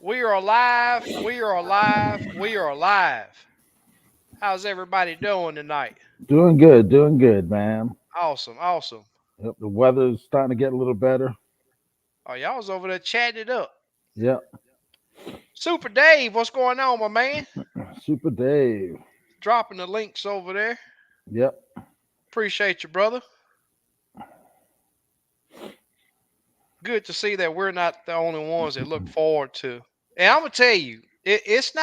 We are alive. We are alive. We are alive. How's everybody doing tonight? Doing good, man. Awesome. Awesome. Yep, the weather's starting to get a little better. Oh, y'all was over there chatting it up. Yep, Super Dave, what's going on, my man? Super Dave. Dropping the links over there. Yep, Appreciate you, brother. Good to see that we're not the only ones that look forward to. And I'm gonna tell you, it's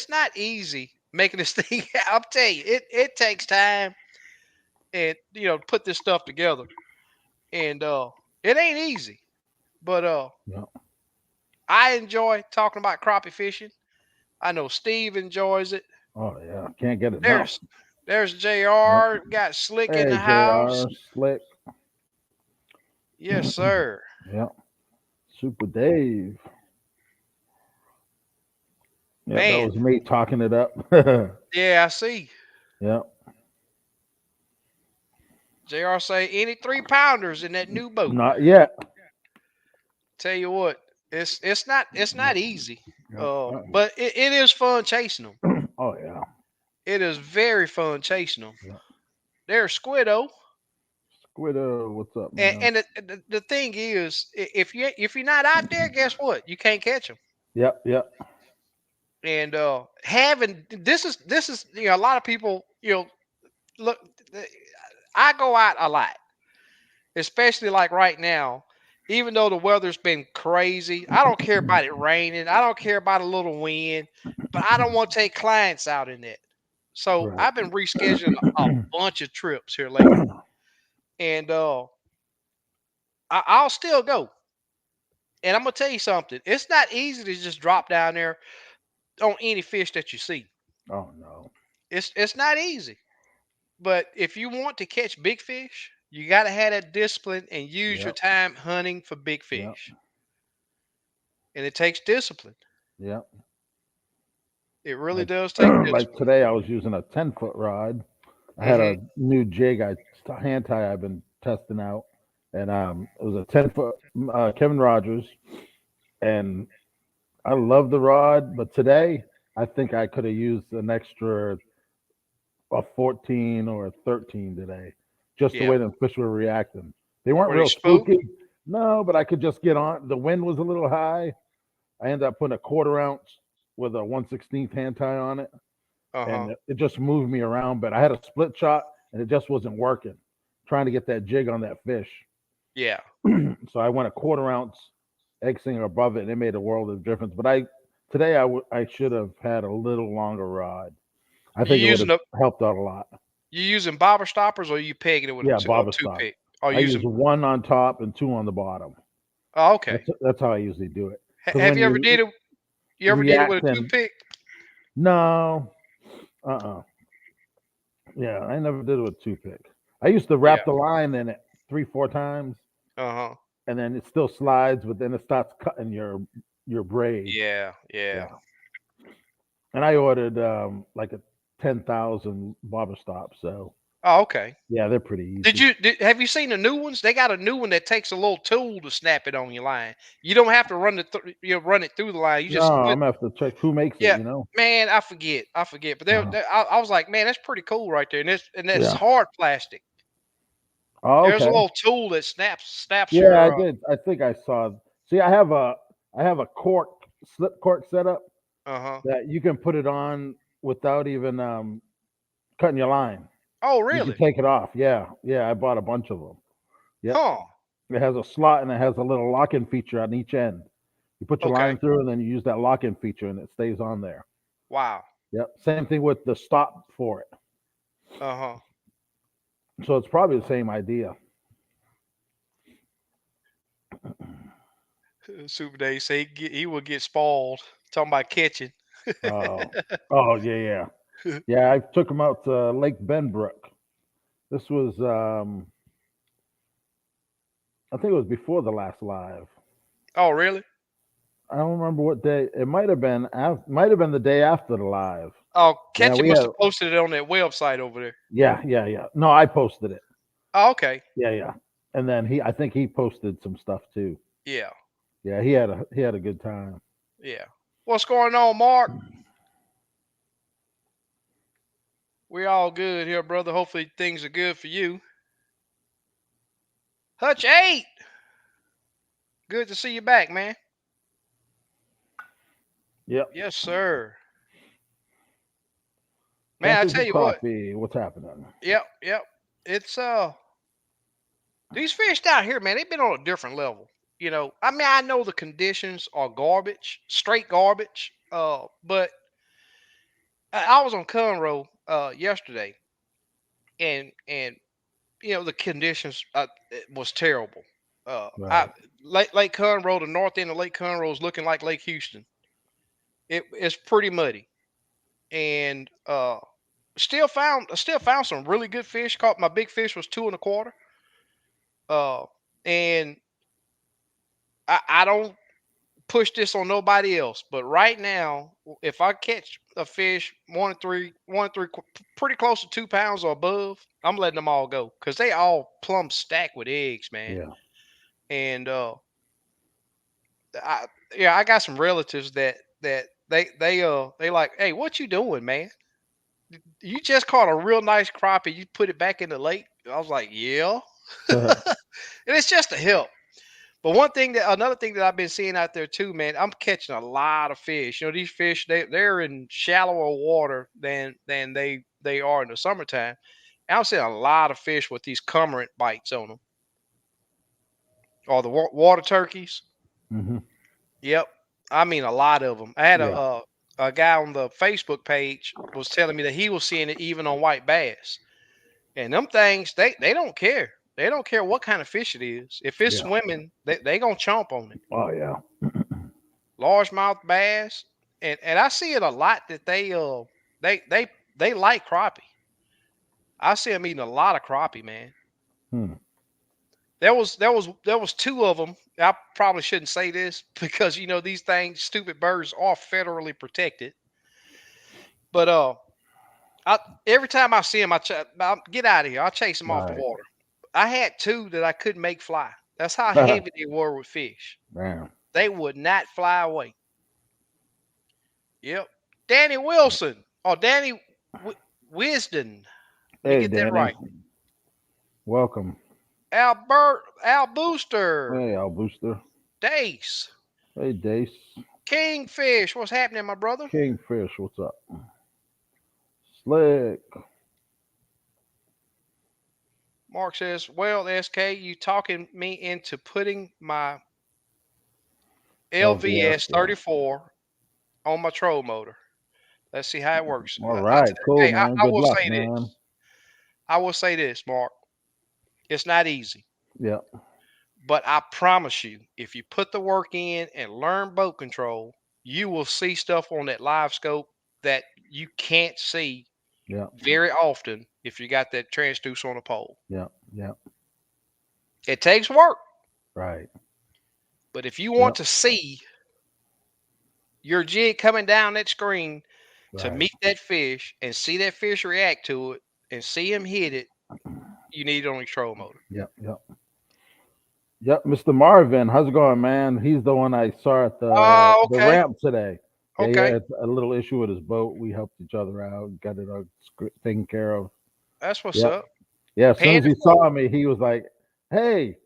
not easy making this thing. I'll tell you, it takes time and put this stuff together. And it ain't easy. But yep. I enjoy talking about crappie fishing. I know Steve enjoys it. Oh yeah, can't get enough. There's there's Yep. JR, got Slick in Hey, the house. Jr. Slick. Yes, sir. Yep, Super Dave. Yep, that Man, was me talking it up. yeah, I see. Yep. JR say any 3 pounders in that new boat. Not yet. Tell you what, it's not easy. Yep. But it is fun chasing them. Oh yeah. It is very fun chasing them. Yep. There's Squiddo. Squiddo, what's up, And, man? and the thing is, if you're not out there, guess what? You can't catch them. Yep, yep. And having this is a lot of people look. I go out a lot, especially like right now. Even though the weather's been crazy, I don't care about it raining. I don't care about a little wind, but I don't want to take clients out in it. So Right. I've been rescheduling a bunch of trips here lately, and I'll still go. And I'm gonna tell you something. It's not easy to just drop down there on any fish that you see. Oh no. It's not easy. But if you want to catch big fish, you got to have that discipline and use your Yep, time hunting for big yep, fish. And it takes discipline. yep. It really Like does take like discipline. today, I was using a 10-foot rod. I had Hmm. a new jig, hand tie I've been testing out, and it was a 10-foot Kevin Rogers, and I love the rod. But today, I think I could have used an extra a 14 or a 13 today, just the Yeah. way the fish were reacting. They weren't Were they real spooked? spooky, no, but I could just get on. The wind was a little high. I ended up putting a quarter ounce with a 1/16th hand tie on it, Uh and huh. it just moved me around. But I had a split shot, and it just wasn't working. Trying to get that jig on that fish, Yeah. so I went a quarter ounce egg singer above it, and it made a world of difference. But today I should have had a little longer rod. I You think it would using have a helped out a lot. you using bobber stoppers or you pegging it with Yeah, a bobber stop. toothpick? Or I use using? one on top and two on the bottom. Oh, okay. That's how I usually do it. Because Have when you ever you did it? You ever did it with a reacting, toothpick? no, yeah, I never did it with toothpick. I used to Yeah. wrap the line in it 3, 4 times, Uh huh. and then it still slides, but then it starts cutting your braid. Yeah. Yeah. Yeah, and I ordered like a 10,000 bobber stop, so Oh, okay. yeah, they're pretty easy. Have you seen the new ones? They got a new one that takes a little tool to snap it on your line. You don't have to run it through the line. You No, just I'm split. gonna have to check who makes it. Yeah, You know. man, I forget. But Uh-huh. I was like, man, that's pretty cool right there. And that's Yeah. hard plastic. Oh, There's a okay. little tool that snaps Yeah, I your. did. I think I saw. See, I have a cork slip cork setup Uh-huh. that you can put it on without even cutting your line. Oh, You can really? take it off. Yeah, yeah. I bought a bunch of them. Yep. Huh. It has a slot and it has a little lock-in feature on each end. You put your Okay. line through and then you use that lock-in feature and it stays on there. Wow. Yep. Same thing with the stop for it. Uh-huh. So it's probably the same idea. Super Dave say he will get spoiled. Talking about catching. Oh, oh yeah, yeah, yeah. I took him out to Lake Benbrook. This was I think it was before the last live. Oh, really? I don't remember what day. It might have been the day after the live. Oh, Yeah, Catchy we must had. have posted it on that website over there. Yeah, yeah, yeah. No, I posted it. Oh, okay. Yeah, yeah. And then I think he posted some stuff too. Yeah. Yeah, he had a good time. Yeah. What's going on, Mark? We all good here, brother. Hopefully things are good for you. Hutch 8. Good to see you back, man. Yep. Yes, sir. Man, I Catfish tell and you what. crappie. What's happening? Yep, yep. It's these fish down here, man, they've been on a different level. I mean, I know the conditions are garbage, straight garbage. But I was on Conroe yesterday, and the conditions it was terrible. I Right. Lake Conroe, the north end of Lake Conroe is looking like Lake Houston. It's pretty muddy, and still found some really good fish. Caught my big fish was 2 1/4. And I don't push this on nobody else, but right now, if I catch a fish 1 and 3, pretty close to 2 pounds or above, I'm letting them all go because they all plumb stacked with eggs, man. Yeah. And I yeah, I got some relatives that they like, hey, what you doing, man? You just caught a real nice crappie. You put it back in the lake. I was like, yeah, and it's just a help. But another thing that I've been seeing out there too, man, I'm catching a lot of fish. These fish they're in shallower water than they are in the summertime. And I'm seeing a lot of fish with these cormorant bites on them, or the water turkeys. hmm Yep, I mean a lot of them. I had Yeah. a guy on the Facebook page was telling me that he was seeing it even on white bass. And them things, they don't care. They don't care what kind of fish it is. If it's Yeah. swimming, they gonna chomp on it. Oh yeah. Largemouth bass, and I see it a lot that they they they like crappie. I see them eating a lot of crappie, man. Hmm. There was two of them. I probably shouldn't say this because these things, stupid birds, are federally protected. But I every time I see them, I get out of here. I chase them off the Right. water. I had two that I couldn't make fly. That's how heavy they were with fish. Man. They would not fly away. Yep. Danny Wilson. Oh, Danny Wisdom. Let me Hey, get that Danny. right. Welcome. Al Booster. Hey, Al Booster. Dace. Hey, Dace. Kingfish. What's happening, my brother? Kingfish. What's up? Slick. Mark says, well, SK, you talking me into putting my LVS. LVS Yeah. 34 on my troll motor. Let's see how it works. All right. Cool, Hey, man. I Good will luck, say man. this. I will say this, Mark. It's not easy. Yeah. But I promise you, if you put the work in and learn boat control, you will see stuff on that live scope that you can't see Yeah. very often if you got that transducer on a pole. Yeah. Yeah. It takes work, Right. but if you Yep. want to see your jig coming down that screen to Right. meet that fish and see that fish react to it and see him hit it, you need it on your troll motor. Yep. Yep. Yep. Mr. Marvin, how's it going, man? He's the one I saw at Oh, the okay. ramp today. Yeah, he Okay. had a little issue with his boat. We helped each other out, got it taken care of. That's what's Yep. up. Yeah. As soon Paying as he it saw forward. me, he was like, "Hey,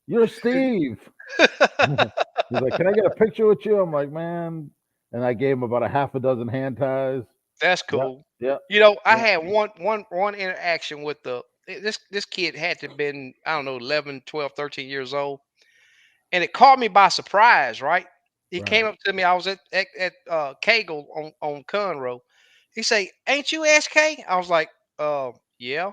you're Steve." He's like, "Can I get a picture with you?" I'm like, "Man," and I gave him about a half a dozen hand ties. That's Yep. cool. Yep. I Yep. had one interaction with this kid had to have been, I don't know, 11, 12, 13 years old. And it caught me by surprise, right? He came Right. up to me. I was at Kegel on Conroe. He say, "Ain't you SK?" I was like, yeah.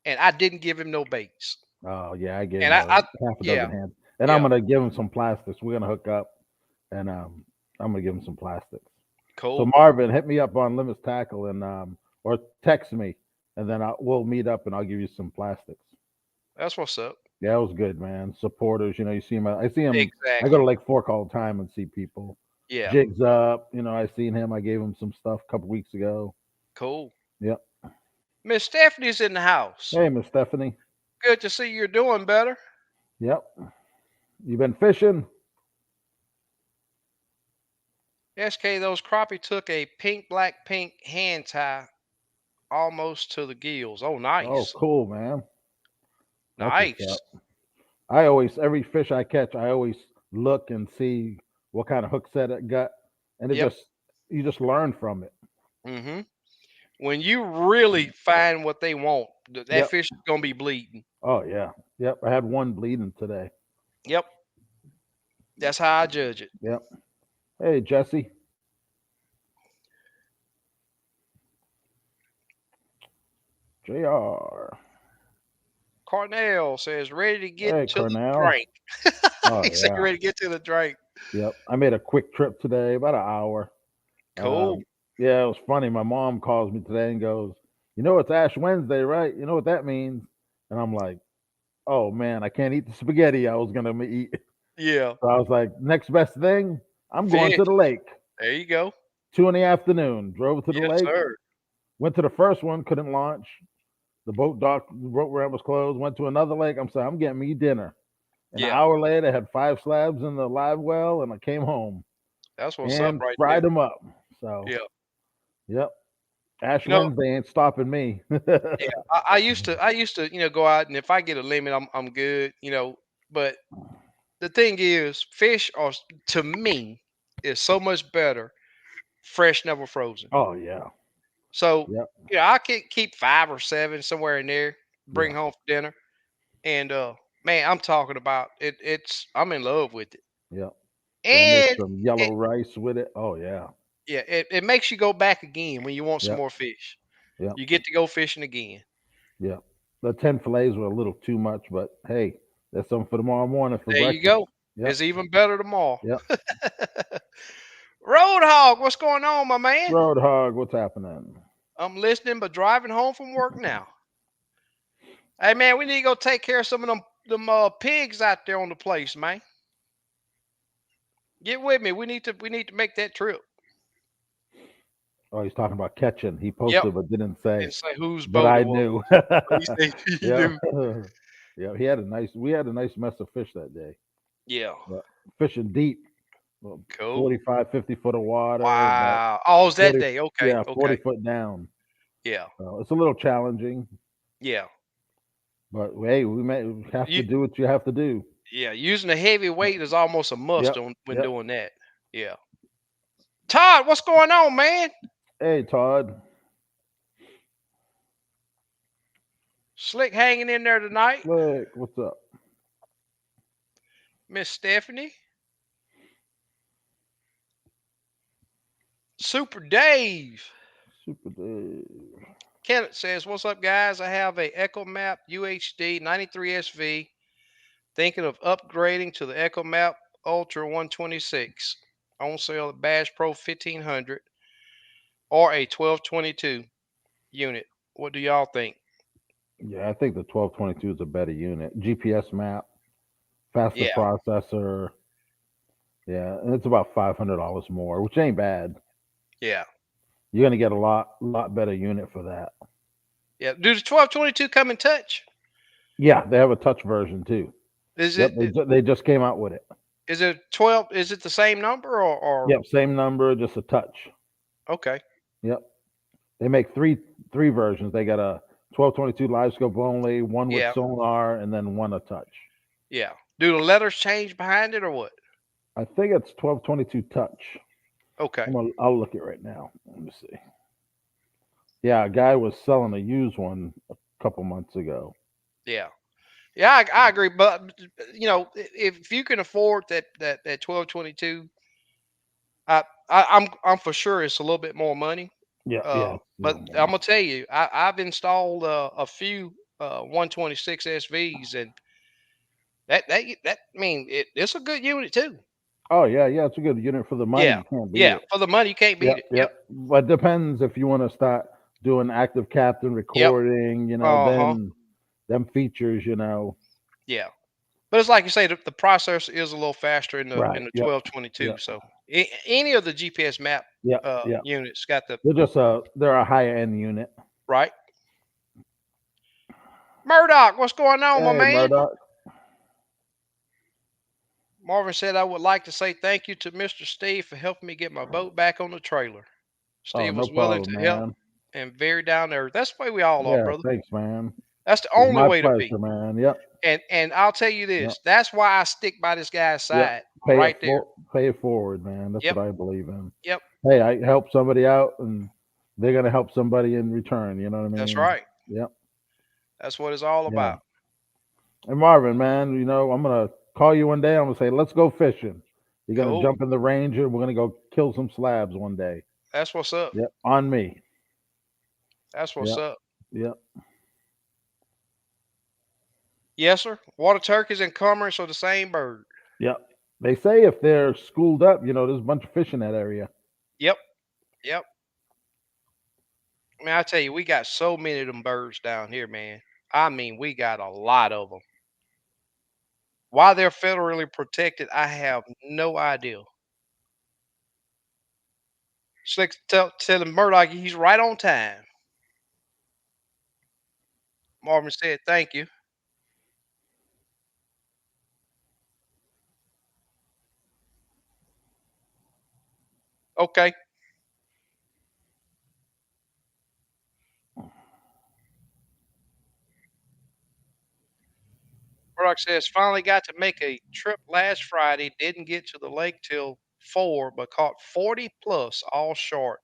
And I didn't give him no baits. Oh yeah, I gave And him a I half a yeah, dozen hands, and I'm yeah, gonna give him some plastics. We're gonna hook up, and I'm gonna give him some plastics. So cool. Marvin, hit me up on Limits Tackle and or text me, and then we'll meet up and I'll give you some plastics. That's what's up. Yeah, it was good, man. Supporters, you see him. I see him. I go to Exactly. Lake Fork all the time and see people. Yeah, Jigs up, I seen him. I gave him some stuff a couple weeks ago. cool. Yep. Miss Stephanie's in the house. Hey, Miss Stephanie. Good to see you're doing better. Yep. You been fishing? SK, those crappie took a pink, black, pink hand tie almost to the gills. Oh, Oh, nice. cool, man. That's what's Nice. up. I always every fish I catch, I always look and see what kind of hook set it got, and it Yep. just you just learn from it. hmm When you really find what they want, that Yep. fish is gonna be bleeding. Oh yeah. Yep. I had one bleeding today. Yep. That's how I judge it. Yep. Hey Jesse, Jr. Cornell says ready to get Hey to the Cornell. drink. Oh He said yeah. ready to get to the drink. Yep. I made a quick trip today, about an hour. Cool. Yeah, it was funny. My mom calls me today and goes, "You know it's Ash Wednesday, right? You know what that means?" And I'm like, "Oh man, I can't eat the spaghetti I was gonna eat." Yeah. So I was like, "Next best thing, I'm going Fish. to the lake." There you go. 2 in the afternoon, drove to the Yes, lake. sir. Went to the first one, couldn't launch. The boat ramp was closed. Went to another lake. I'm saying, I'm getting me dinner. An Yeah. hour later, I had 5 slabs in the live well, and I came home That's what's up and right fried there. them up. So, Yeah. yep, Ash You know, Wednesday ain't stopping me. yeah, I used to, go out and if I get a limit, I'm good. But the thing is, fish are to me is so much better fresh, never frozen. Oh yeah, So, yep, I can keep 5 or 7 somewhere in there, yeah, bring home for dinner, and man, I'm talking about it. I'm in love with it, yep. Yeah, make and some yellow it rice with it. Oh yeah, yeah, it makes you go back again when you want some yep, more fish. yep, You get to go fishing again. yep. The 10 fillets were a little too much, but hey, there's something for tomorrow morning for There you breakfast. go. Yep, It's even better tomorrow. yep. Road hog, what's going on, my man? Road hog, what's happening? I'm listening, but driving home from work now. Hey man, we need to go take care of some of them pigs out there on the place, man. Get with me. We need to make that trip. Oh, he's talking about catching. He Yep. posted but didn't say, And say whose but boat it I was. knew. But he said he Yeah. knew. Yeah, he had a nice we had a nice mess of fish that day. Yeah. But fishing deep, well, Cool. 45, 50 foot of water, about Wow. Oh, it was that 40 day. Okay. yeah, 40 Okay. foot down. Yeah. So it's a little challenging, Yeah. but hey, we have to You do what you have to do. yeah, using a heavy weight is almost a must Yep. on when Yep. doing that. Yeah. Todd, what's going on, man? Hey Todd. Slick hanging in there tonight. Slick, what's up? Miss Stephanie. Super Dave. Super Dave. Kenneth says, "What's up, guys? I have a Echo Map UHD 93 SV. Thinking of upgrading to the Echo Map Ultra 126. On sale at Bash Pro 1500 or a 1222 unit. What do y'all think?" Yeah, I think the 1222 is a better unit. GPS map, faster Yeah, processor. Yeah, and it's about $500 more, which ain't bad. yeah, You're gonna get a lot better unit for that. yeah. Do the 1222 come in touch? Yeah, they have a touch version too. Is Yep, it they just came out with it. is it 12? Is it the same number or Yep, same number, just a touch. okay? Yep, they make three versions. They got a 1222 live scope only, one with Yeah, sonar, and then one a touch. yeah. Do the letters change behind it or what? I think it's 1222 touch. Okay, I'll look it right now. Let me see. Yeah, a guy was selling a used one a couple months ago. yeah. Yeah, I agree. But if you can afford that 1222, I'm for sure it's a little bit more money. Yeah, yeah, it's a But little I'm more. gonna tell you, I've installed a few 126 SVs, and that I mean it's a good unit too. Oh yeah, yeah, it's a good unit for the money. Yeah, You can't beat yeah. it. For the money, you can't beat Yep, it. Yep, yep. But depends if you want to start doing active captain yep. recording, Uh-huh. then them features. Yeah. But it's like you say, the processor is a little faster in the Right. Yep. 1222. Yep. So any of the GPS map Yep. Yep. units got the They're a higher end unit. right. Murdoch, what's going on, my Hey man? Murdoch. Marvin said, I would like to say thank you to Mr. Steve for helping me get my boat back on the trailer. Oh, Steve no was willing problem, to help man. and very down there. That's the way we all are, Yeah, brother. thanks, man. That's the It's only my way to be. pleasure, man. Yep, And I'll tell you yep, this. That's why I stick by this guy's yep. side right there. Pay it forward, man. That's Yep. what I believe in. Yep. Hey, I help somebody out, and they're gonna help somebody in return. You know what I That's mean? right. Yep, That's what it's all yeah. about. And Marvin, man, I'm gonna call you one day. I'm gonna say, let's go fishing. You're gonna Cool. jump in the Ranger. We're gonna go kill some slabs one day. That's what's up. Yep, on me. That's what's Yep, up. yep, Yes, sir. Water turkeys and cormorants are the same bird. yep. They say if they're schooled up, there's a bunch of fish in that area. Yep. Yep. Man, I tell you, we got so many of them birds down here, man. I mean, we got a lot of them. Why they're federally protected, I have no idea. Slick telling Murdoch he's right on time. Marvin said, "Thank you." Okay. Murdoch says, "Finally got to make a trip last Friday. Didn't get to the lake till 4, but caught 40 plus, all short.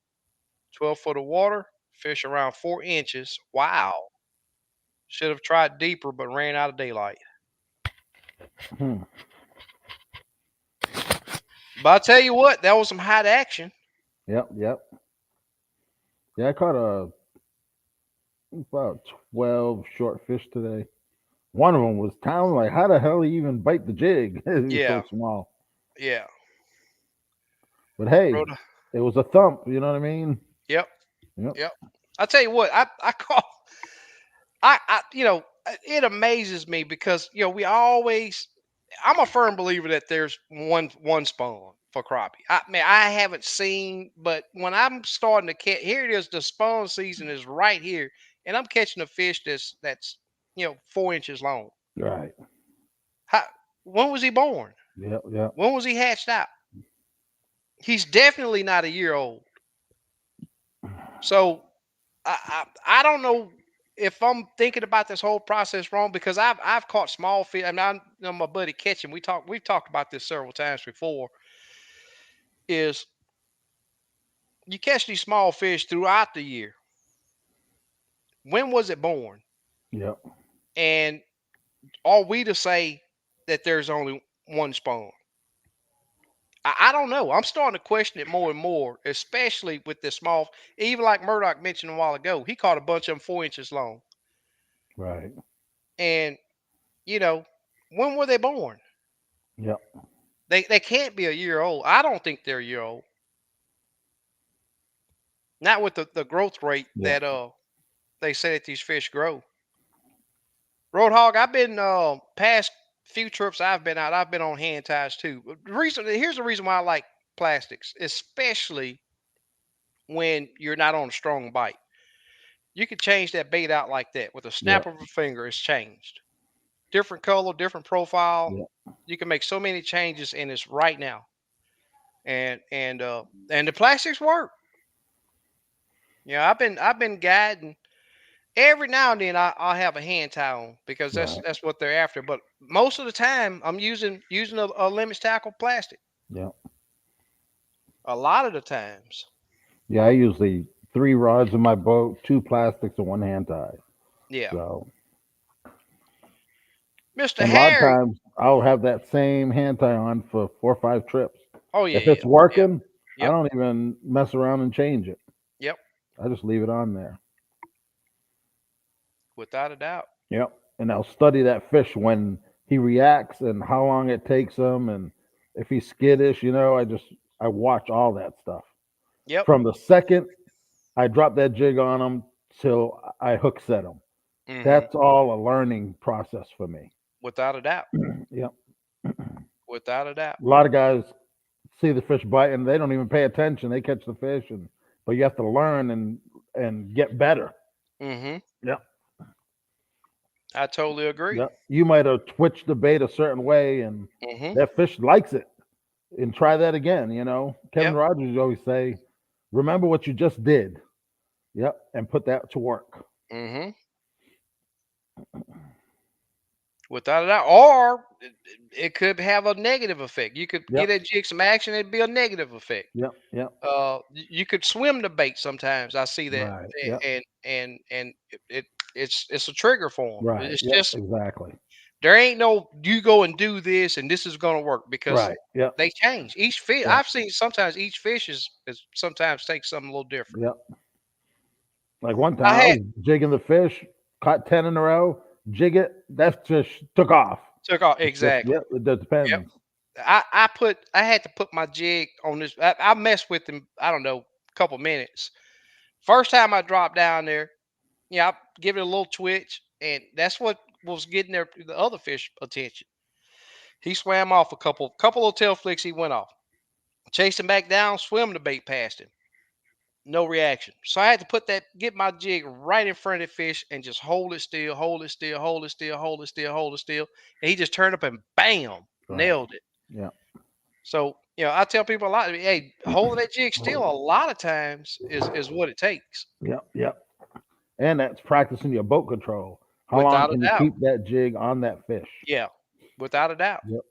12 foot of water, fish around 4 inches. Wow. Should have tried deeper, but ran out of daylight." Hmm. But I tell you what, that was some hot action. Yep, yep. Yeah, I caught about 12 short fish today. One of them was town like, how the hell he even bite the jig? He was so Yeah, small. yeah. But hey, Rhoda. it was a thump. You know what I mean? Yep, Yep. yep. I tell you what, I call it amazes me because we always. I'm a firm believer that there's one spawn for crappie. I mean, I haven't seen, but when I'm starting to catch, here it is. The spawn season is right here, and I'm catching a fish that's 4 inches long. Right. How, when was he born? Yep. Yep. When was he hatched out? He's definitely not a year old. So I don't know if I'm thinking about this whole process wrong because I've caught small fish. I mean, I know my buddy catching. We've talked about this several times before. Is you catch these small fish throughout the year. When was it born? Yep. And are we to say that there's only one spawn? I don't know. I'm starting to question it more and more, especially with this small. Even like Murdoch mentioned a while ago, he caught a bunch of them 4 inches long. Right. And you know, when were they born? Yep. They can't be a year old. I don't think they're a year old. Not with the growth rate Yep. that they say that these fish grow. Roadhog, I've been past few trips I've been out. I've been on hand ties too. But here's the reason why I like plastics, especially when you're not on a strong bite. You can change that bait out like that with a snap Yep. of a finger. It's changed. Different color, different profile. Yep. You can make so many changes, and it's right now. And the plastics work. I've been guiding. Every now and then I'll have a hand tie on because that's Right. that's what they're after. But most of the time I'm using a limit tackle plastic. Yep. A lot of the times. Yeah, I usually three rods in my boat, two plastics, and one hand tie. Yeah. So, Mr. and a lot of Harry. times I'll have that same hand tie on for 4 or 5 trips. Oh yeah, If yeah. it's Yep. working, I Yep. don't even mess around and change it. Yep. I just leave it on there. Without a doubt. Yep. And I'll study that fish when he reacts and how long it takes him, and if he's skittish. I watch all that stuff Yep. from the second I drop that jig on him till I hook set him. Hmm. That's all a learning process for me. Without a doubt. Yep. A Without a doubt. lot of guys see the fish bite and they don't even pay attention. They catch the fish, but you have to learn and get better. Hmm. Yep. I totally agree. Yeah, you might have twitched the bait a certain way, and Hmm. that fish likes it. And try that again. You know, Kevin Yep. Rogers used to always say, "Remember what you just did." Yep, and put that to work. Hmm. Without a doubt, or it could have a negative effect. You could get Yep, that jig some action; it'd be a negative effect. yep, yep. You could swim the bait sometimes. I see that, Right. Yep. and it's a trigger for them. Right. It's Yep. just Exactly. there ain't no you go and do this and this is gonna work because Right. Yep. they change each fish. Yep. I've seen sometimes each fish is sometimes takes something a little different. Yep. Like one I time I had was jigging the fish, caught 10 in a row, jig it, that fish took off. took off It's just, exactly. yep, it Yep. depends. I had to put my jig on this. I messed with him. I don't know, a couple minutes. First time I dropped down there, I give it a little twitch, and that's what was getting the other fish attention. He swam off a couple of tail flicks. He went off. Chased him back down, swim the bait past him. No reaction. So I had to get my jig right in front of the fish and just hold it still, hold it still, hold it still, hold it still, hold it still. And he just turned up and bam, Right. nailed it. Yep. So, I tell people a lot, hey, holding that jig still a lot of times is what it takes. Yep. Yep. And that's practicing your boat control. How long Without a can you doubt. keep that jig on that fish? Yeah. Without a doubt. Yep.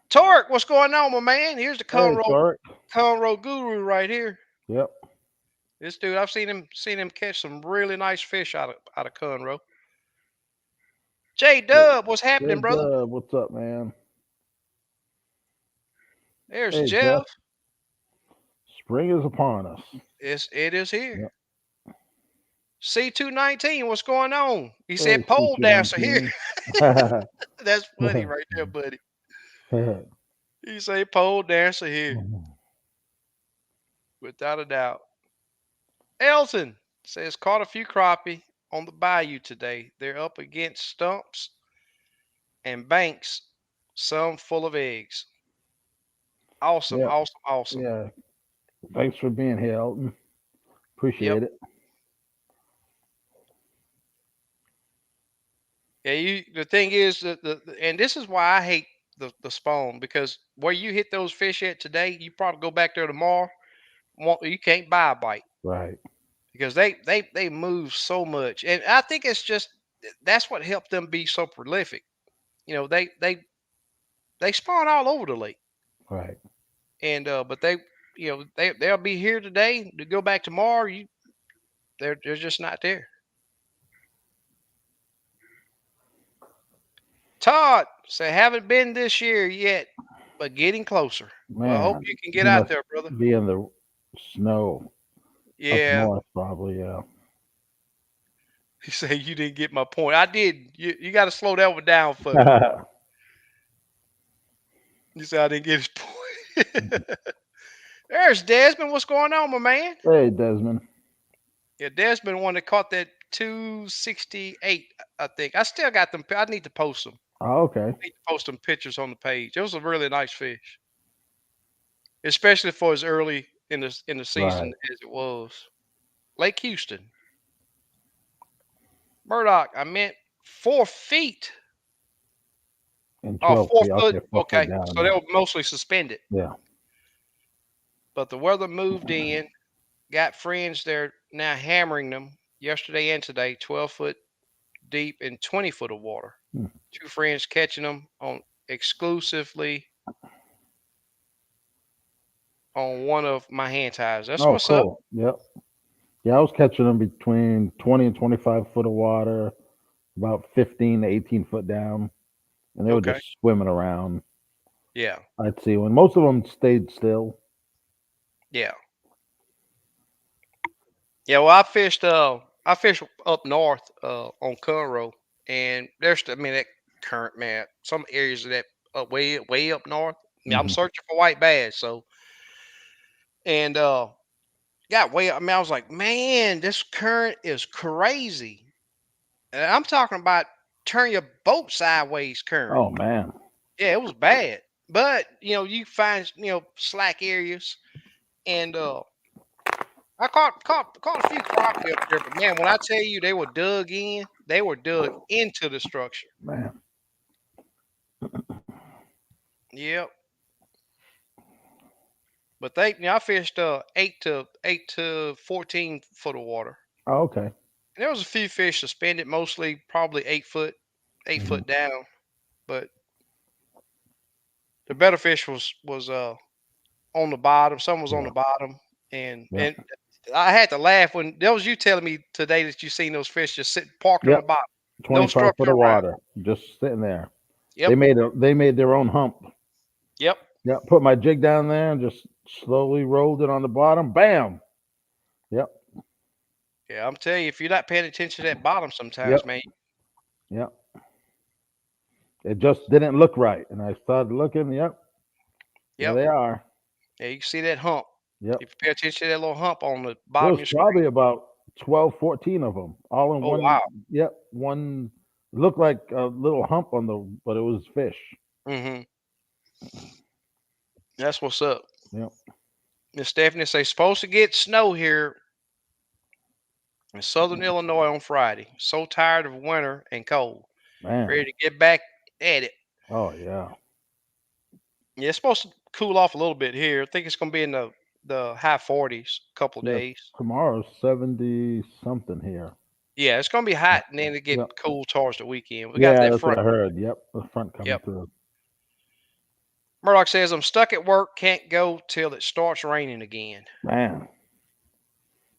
Torque, what's going on, my man? Here's the Hey, Torek. Conroe guru right here. Yep. This dude, I've seen him catch some really nice fish out of Conroe. J Dub, what's happening, Hey, brother? Dub. What's up, man? There's Hey, Jeff. Jeff. Spring is upon us. It is here. Yep. C219, what's going on? He Hey, said pole dancer here. C219. That's funny right there, buddy. He say pole dancer here, without a doubt. Elton says caught a few crappie on the bayou today. They're up against stumps and banks, some full of eggs. Awesome, Yep. awesome, awesome. Yeah. Thanks for being here, Elton. Yep. Appreciate it. Yeah, the thing is that and this is why I hate the spawn because where you hit those fish at today, you probably go back there tomorrow. You can't buy a bite Right. because they move so much, and I think it's just that's what helped them be so prolific. They spawn all over the lake, Right. and but they'll be here today to go back tomorrow. They're just not there. Todd say haven't been this year yet, but getting closer. Well, I hope Man, you can get he out must there, brother. be in the snow up Yeah, north, probably. Yeah. he say you didn't get my point. I did. You got to slow that one down for me. You said I didn't get his point. There's Desmond. What's going on, my man? Hey, Desmond. Yeah, Desmond one that caught that 268. I think I still got them. I need to post them. Oh, okay. I need to post some pictures on the page. It was a really nice fish, especially for as early in the season Right. as it was. Lake Houston, Murdoch. I meant 4 feet. And Oh, 12 four feet. foot. Okay, 4 foot Okay, down. so they Yeah. were mostly suspended, Yeah. but the weather moved in. Got friends there now hammering them yesterday and today. 12 foot deep and 20 foot of water. Hmm. Two friends catching them on exclusively on one of my hand ties. That's Oh, what's up. cool. Yep. Yeah, I was catching them between 20 and 25 foot of water, about 15 to 18 foot down, and they were Okay. just swimming around. Yeah. I'd see when most of them stayed still. Yeah. Yeah. Well, I fished up north on Conroe, and that current man. Some areas of that way up north. I mean, I'm Hmm. searching for white bass, so and got way up. I mean, I was like, man, this current is crazy. And I'm talking about turn your boat sideways current. Oh, man. Yeah, it was bad. But you find slack areas, and I caught a few crappie up there, but man, when I tell you they were dug in, they were dug into the structure. Man. Yep. But I fished 8 to 14 foot of water. Oh, okay. And there was a few fish suspended, mostly probably 8 foot, eight Hmm. foot down. But the better fish was on the bottom. Some was on Yeah. the bottom, and Yep. and I had to laugh when that was you telling me today that you seen those fish just sitting parked on the Yep. bottom, no 25 foot structure of around. water just sitting there. Yep, They made their own hump. yep. Yep. Put my jig down there and just slowly rolled it on the bottom. Bam. Yep. Yeah, I'm telling you, if you're not paying attention to that bottom, Yep. sometimes, man. Yep. It just didn't look right. And I started looking. Yep. There Yep. they are. Yeah, you can see that hump. Yep. If you pay attention to that little hump on the There bottom of was your screen. probably about 12, 14 of them all in Oh one. wow. Yep. One looked like a little hump on the, but it was fish. Hmm. That's what's up. Yep. Miss Stephanie say supposed to get snow here in southern Illinois on Friday. So tired of winter and cold. Man. Ready to get back at it. Oh, yeah. Yeah, it's supposed to cool off a little bit here. I think it's gonna be in the high 40s a couple Yeah. days. Tomorrow's 70 something here. Yeah, it's gonna be Yep. hot and then it get Yep. cool towards the weekend. We got Yeah, that that's what front. I heard. Yep. The front coming Yep. through. Murdoch says I'm stuck at work, can't go till it starts raining again. Man.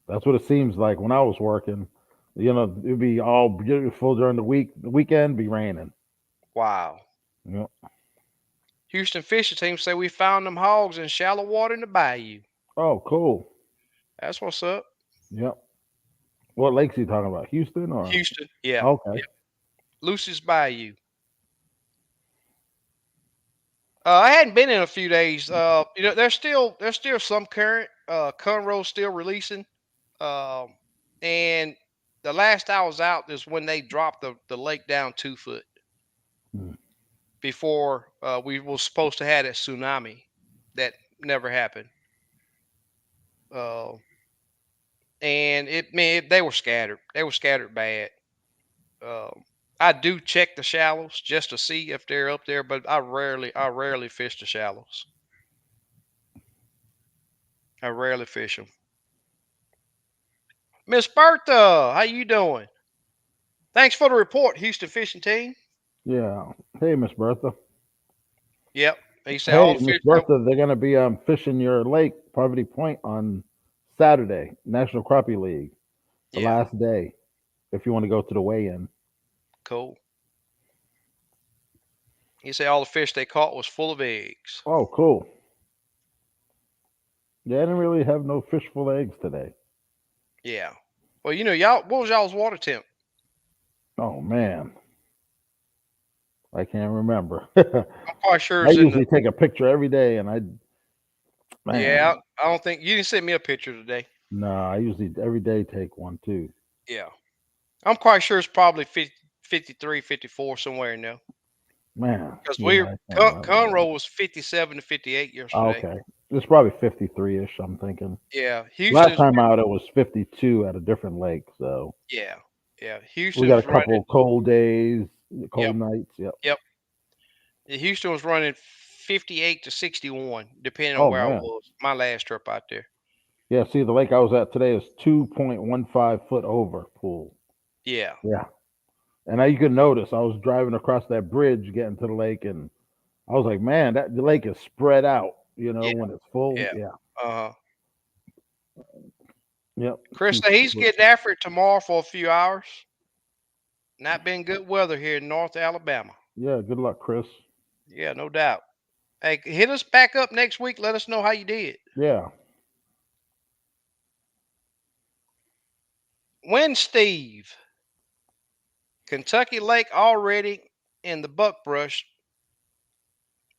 That's what it seems like when I was working. It'd be all beautiful during the week. The weekend be raining. Wow. Yep. Houston fishing team say we found them hogs in shallow water in the bayou. Oh, cool. That's what's up. Yep. What lakes are you talking about? Houston or? Houston. Yeah. Okay. Yep. Lucy's Bayou. I hadn't been in a few days. There's still some current. Conroe's still releasing. Um, and the last I was out is when they dropped the lake down 2 foot Hmm. before we were supposed to have that tsunami that never happened. Uh, and they were scattered. They were scattered bad. Um, I do check the shallows just to see if they're up there, but I rarely fish the shallows. I rarely fish them. Miss Bertha, how you doing? Thanks for the report, Houston fishing team. Yeah. Hey, Miss Bertha. Yep. He said all Hey, the Miss fish that. Bertha, they're gonna be fishing your lake, Poverty Point, on Saturday, National Crappie League, the Yeah, last day. If you want to go to the weigh-in. cool. He said all the fish they caught was full of eggs. Oh, cool. Yeah, I didn't really have no fish full of eggs today. Yeah. Well, y'all. What was y'all's water temp? Oh man, I can't remember. I'm quite sure I it's in the. usually take a picture every day, and Yeah, man, I don't think you didn't send me a picture today. nah, I usually every day take one too. Yeah, I'm quite sure it's probably 50, 53, 54 somewhere in there. Man, Because yeah, I can't remember. Conroe was 57 to 58 yesterday. Okay, it's probably 53ish. I'm thinking. Yeah, Last Houston's. time out, it was 52 at a different lake. So Yeah, yeah, we got a Houston's running. couple cold days, Yep, cold nights. Yep. yep. Yeah, Houston was running 58 to 61, depending on Oh where I man, was. My last trip out there. yeah. See, the lake I was at today is 2.15 foot over pool. Yeah, Yeah, and now you can notice I was driving across that bridge getting to the lake, and I was like, man, that the lake is spread out. yeah, When it's full. yeah. Yeah. Uh huh. Yep. Chris Two said he's foot. getting after it tomorrow for a few hours. Not been good weather here in North Alabama. Yeah. Good luck, Chris. Yeah, no doubt. Hey, hit us back up next week. Let us know how you did. Yeah. When Steve, Kentucky Lake already in the buckbrush,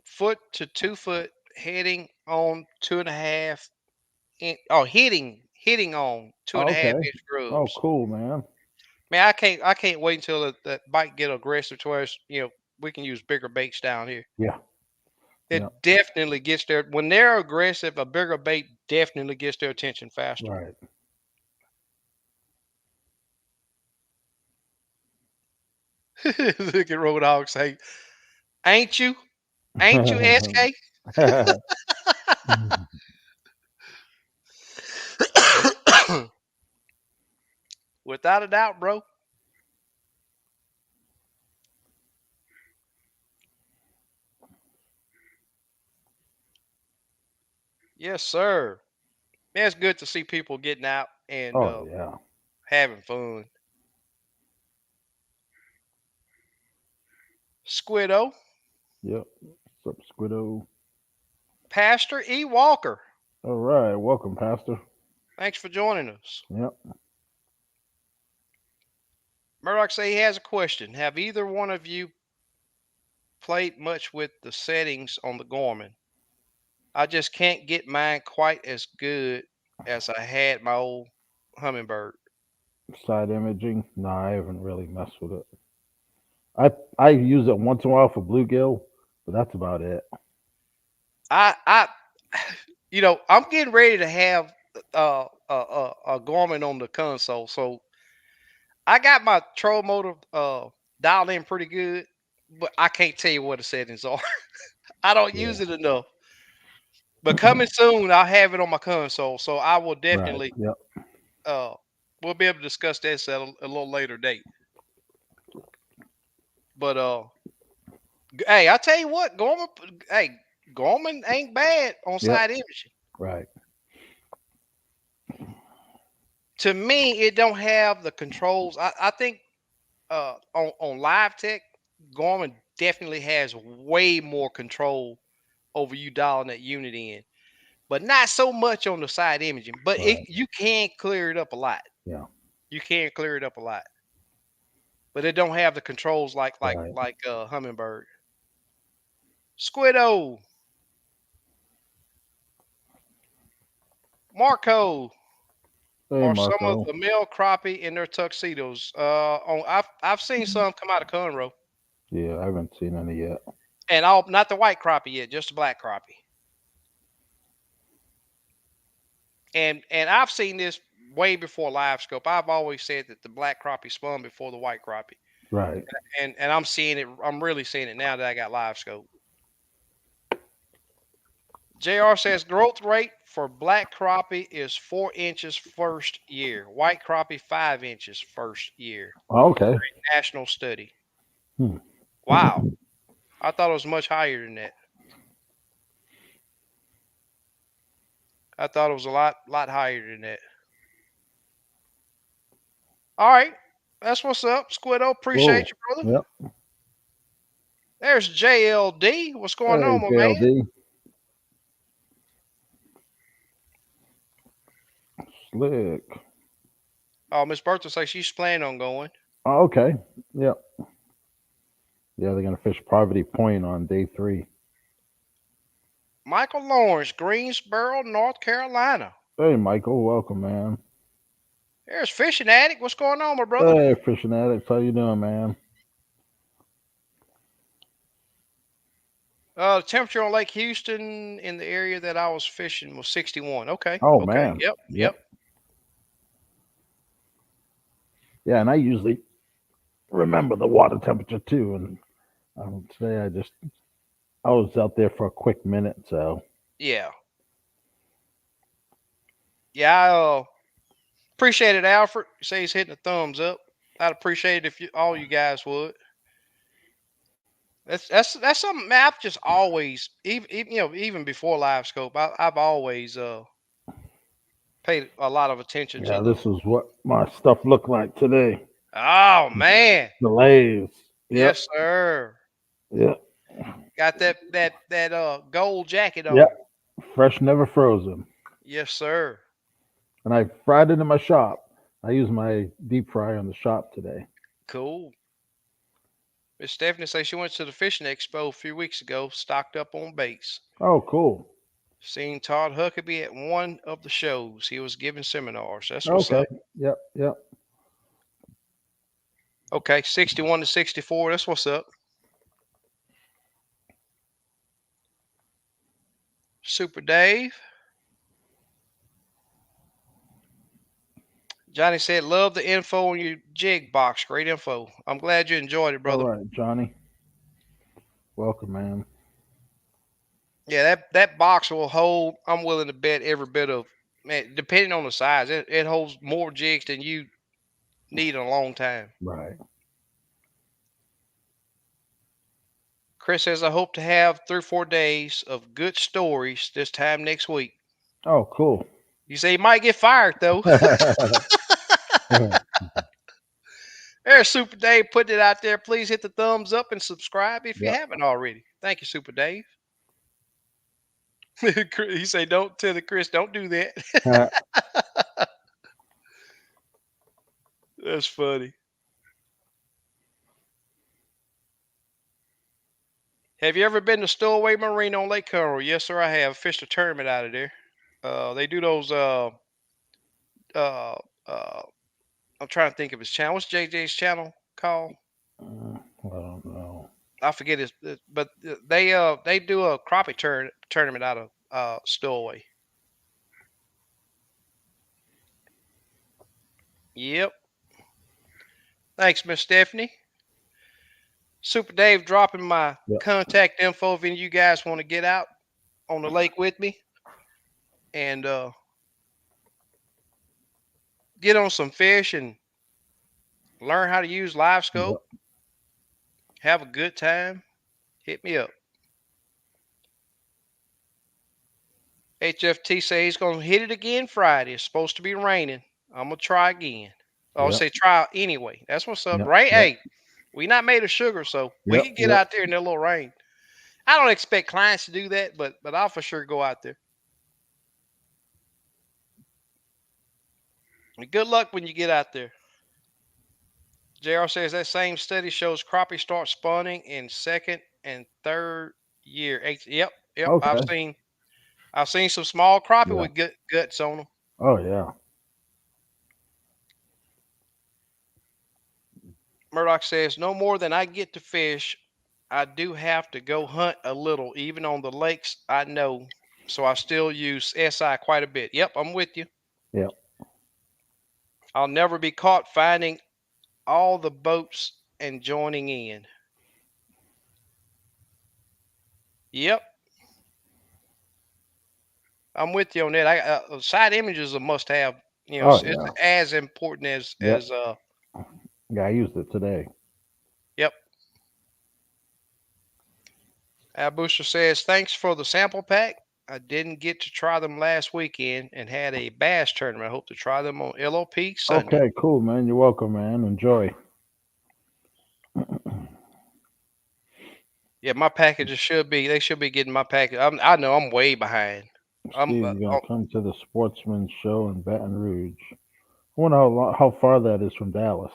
foot to 2 foot, heading on 2.5 hitting on two and a half Okay. inch Oh, grubs. cool, man. Man, I can't wait until that bite get aggressive to where we can use bigger baits down here. Yeah. Yep. It definitely gets their when they're aggressive. A bigger bait definitely gets their attention faster. Right. Look at Road Hog say, "Ain't you? Ain't you, SK?" Without a doubt, bro. Yes, sir. Yeah, it's good to see people getting out and Oh yeah. having fun. Squiddo, Yep. What's up, Squiddo? Pastor E. Walker. All right. Welcome, Pastor. Thanks for joining us. Yep. Murdoch say he has a question. Have either one of you played much with the settings on the Gorman? I just can't get mine quite as good as I had my old Hummingbird. Side imaging. No, I haven't really messed with it. I use it once in a while for bluegill, but that's about it. I I'm getting ready to have a Garmin on the console, so I got my troll motor dialed in pretty good, but I can't tell you what the settings are. I don't Yeah. use it enough. But coming soon, I'll have it on my console, so I will Right. definitely Yep. uh we'll be able to discuss this at a little later date. But hey, I tell you what, Gorman ain't bad on Yep. side imaging. Right. To me, it don't have the controls. I think on live tech, Garmin definitely has way more control over you dialing that unit in, but not so much on the side imaging. But Right. you can clear it up a lot. Yeah. You can clear it up a lot, but it don't have the controls Right. Hummingbird. Squiddo, Marco, Hey, or some of Marco. the male crappie in their tuxedos. I've seen some come out of Conroe, Yeah, I haven't seen any yet. and all not the white crappie yet, just the black crappie. And I've seen this way before live scope. I've always said that the black crappie spun before the white crappie, Right. and I'm seeing it. I'm really seeing it now that I got live scope. Jr. says growth rate for black crappie is 4 inches first year. White crappie 5 inches first year. Oh, okay. National study. Hmm. Wow, I thought it was much higher than that. I thought it was a lot higher than that. All right, that's what's up, Squiddo. Appreciate Cool. you, brother. Yep. There's JLD. What's going Hey, on, my man? JLD. Slick. Oh, Miss Bertha says she's planning on going. Oh, okay. Yep. Yeah, they're gonna fish Poverty Point on day 3. Michael Lawrence, Greensboro, North Carolina. Hey, Michael. Welcome, man. There's Fishing Addict. What's going on, my brother? Hey, fishing addicts. How you doing, man? The temperature on Lake Houston in the area that I was fishing was 61. Okay. Oh, Okay. man. Yep. Yep. Yep. Yeah, and I usually remember the water temperature too. And today I was out there for a quick minute, so Yeah. Yeah. I appreciate it, Alfred. You say he's hitting a thumbs up. I'd appreciate it if all you guys would. That's something man, I've just always even before live scope I've always paid a lot of attention to yeah, the this is what my stuff looked like today. oh man. Delays. Yep. Yes, sir. Yep. Got that gold jacket Yep. on. Fresh, never frozen. Yes, sir. And I fried it in my shop. I used my deep fryer in the shop today. Cool. Miss Stephanie says she went to the fishing expo a few weeks ago, stocked up on baits. Oh, cool. Seen Todd Huckabee at one of the shows. He was giving seminars. That's what's Okay. up. Yep. Yep. Okay, 61 to 64. That's what's up. Super Dave. Johnny said, "Love the info on your jig box. Great info. I'm glad you enjoyed it, All brother." right, Johnny. Welcome, man. Yeah, that box will hold. I'm willing to bet every bit of, man. Depending on the size, it holds more jigs than you need in a long time. Right. Chris says, "I hope to have 3 or 4 days of good stories this time next week." Oh, cool. You say you might get fired though. There's Super Dave putting it out there. Please hit the thumbs up and subscribe if you Yep. haven't already. Thank you, Super Dave. He say, "Don't tell the Chris, don't do that." That's funny. Have you ever been to Stowaway Marine on Lake Conroe? Yes, sir, I have. Fished a tournament out of there. They do those. Uh, uh, I'm trying to think of his channel. What's JJ's channel called? I don't know. I forget his, but they do a crappie tournament out of Stowaway. Yep. Thanks, Miss Stephanie. Super Dave dropping my Yep. contact info if any of you guys want to get out on the lake with me and get on some fish and learn how to use live scope. Yep. Have a good time. Hit me up. HFT say he's gonna hit it again Friday. It's supposed to be raining. I'm gonna try again. I'll Yep. say try anyway. That's what's up. Yep. Rain. Yep. Hey, we not made of sugar, so we Yep. can get Yep. out there in a little rain. I don't expect clients to do that, but I'll for sure go out there. And good luck when you get out there. JR says that same study shows crappie start spawning in second and third year. Yep, yep. I've Okay. seen I've seen some small crappie Yeah. with guts on them. Oh, yeah. Murdoch says no more than I get to fish. I do have to go hunt a little, even on the lakes I know. So I still use SI quite a bit. Yep, I'm with you. Yep. I'll never be caught finding all the boats and joining in. Yep, I'm with you on that. Side images a must have. You know, Oh, it's yeah. as important Yep. as Yeah, I used it today. Yep. Al Booster says thanks for the sample pack. I didn't get to try them last weekend and had a bass tournament. I hope to try them on LOP Sunday. Okay, cool, man. You're welcome, man. Enjoy. Yeah, my packages should be. They should be getting my package. I know I'm way behind. I'm. Steve's gonna come to the Sportsman Show in Baton Rouge. I wonder how far that is from Dallas.